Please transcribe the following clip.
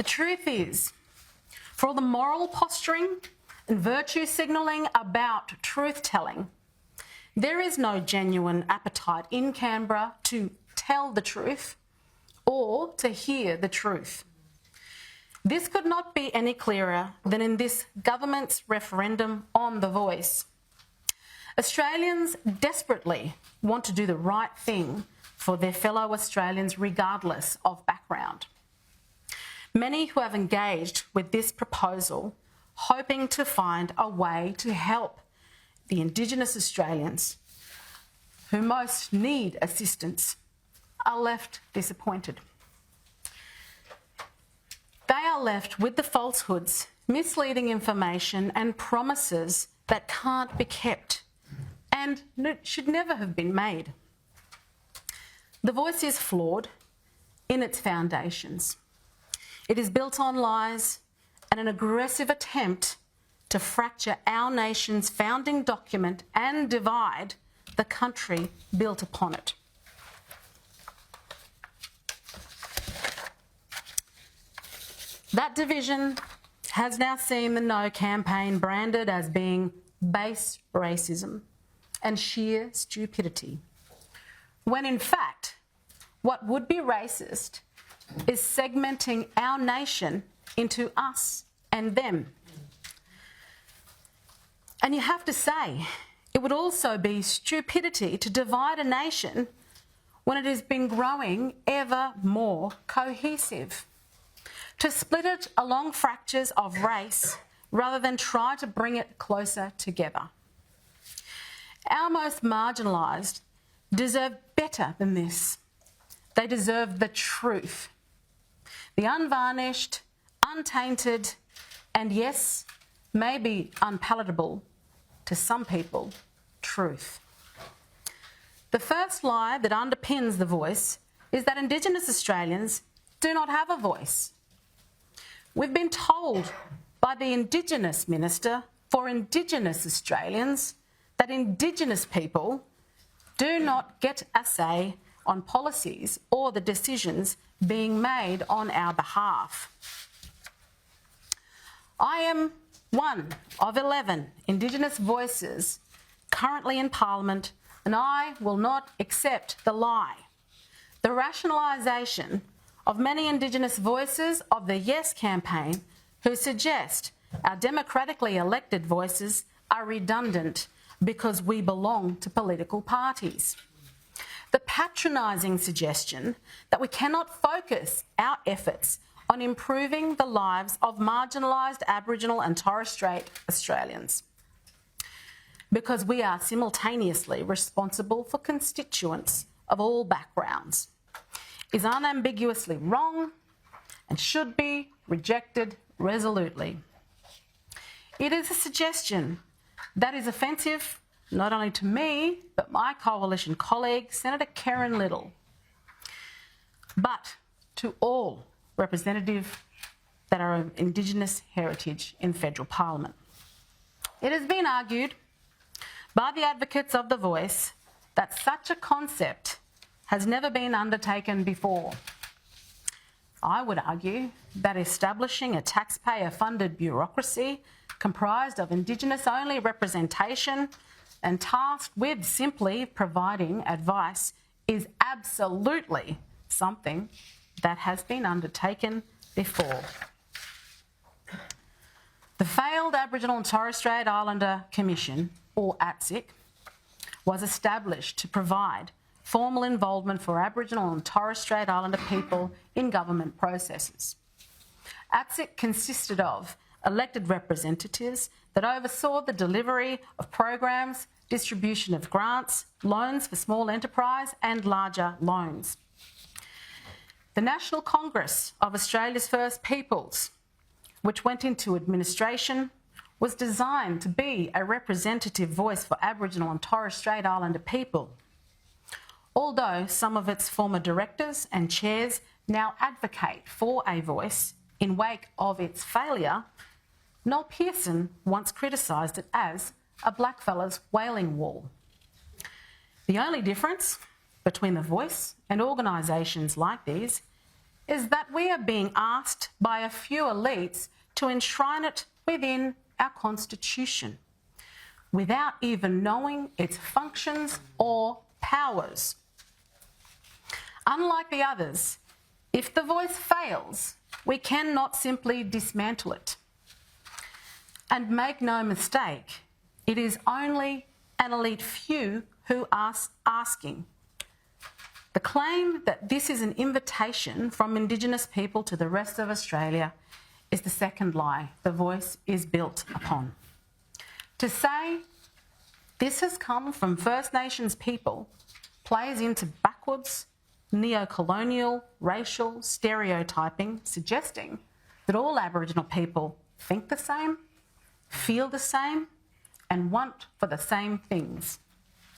truth is, for all the moral posturing and virtue signalling about truth-telling, there is no genuine appetite in Canberra to tell the truth or to hear the truth. This could not be any clearer than in this government's referendum on the voice. Australians desperately want to do the right thing for their fellow Australians regardless of background. Many who have engaged with this proposal hoping to find a way to help the Indigenous Australians who most need assistance are left disappointed. They are left with the falsehoods, misleading information and promises that can't be kept and should never have been made. The voice is flawed in its foundations. It is built on lies and an aggressive attempt to fracture our nation's founding document and divide the country built upon it. That division has now seen the No campaign branded as being base racism and sheer stupidity, when in fact, what would be racist is segmenting our nation into us and them. And you have to say, it would also be stupidity to divide a nation when it has been growing ever more cohesive. To split it along fractures of race rather than try to bring it closer together. Our most marginalised deserve better than this. They deserve the truth. The unvarnished, untainted, and yes, maybe unpalatable to some people, truth. The first lie that underpins the voice is that Indigenous Australians do not have a voice. We've been told by the Indigenous Minister for Indigenous Australians that Indigenous people do not get a say on policies or the decisions being made on our behalf. I am one of 11 Indigenous voices currently in Parliament, and I will not accept the lie, the rationalisation of many Indigenous voices of the Yes campaign who suggest our democratically elected voices are redundant because we belong to political parties. The patronising suggestion that we cannot focus our efforts on improving the lives of marginalised Aboriginal and Torres Strait Australians because we are simultaneously responsible for constituents of all backgrounds is unambiguously wrong and should be rejected resolutely. It is a suggestion that is offensive not only to me, but my coalition colleague, Senator Karen Little, but to all representatives that are of Indigenous heritage in federal Parliament. It has been argued by the advocates of the voice that such a concept has never been undertaken before. I would argue that establishing a taxpayer-funded bureaucracy comprised of Indigenous-only representation and tasked with simply providing advice is absolutely something that has been undertaken before. The failed Aboriginal and Torres Strait Islander Commission, or ATSIC, was established to provide formal involvement for Aboriginal and Torres Strait Islander people in government processes. ATSIC consisted of elected representatives that oversaw the delivery of programs, distribution of grants, loans for small enterprise and larger loans. The National Congress of Australia's First Peoples, which went into administration, was designed to be a representative voice for Aboriginal and Torres Strait Islander people. Although some of its former directors and chairs now advocate for a voice in wake of its failure, Noel Pearson once criticised it as a blackfellas wailing wall. The only difference between the voice and organisations like these is that we are being asked by a few elites to enshrine it within our Constitution, without even knowing its functions or powers. Unlike the others, if the voice fails, we cannot simply dismantle it. And make no mistake, it is only an elite few who are asking. The claim that this is an invitation from Indigenous people to the rest of Australia is the second lie the voice is built upon. To say this has come from First Nations people plays into backwards, neo-colonial, racial stereotyping, suggesting that all Aboriginal people think the same, feel the same, and want for the same things.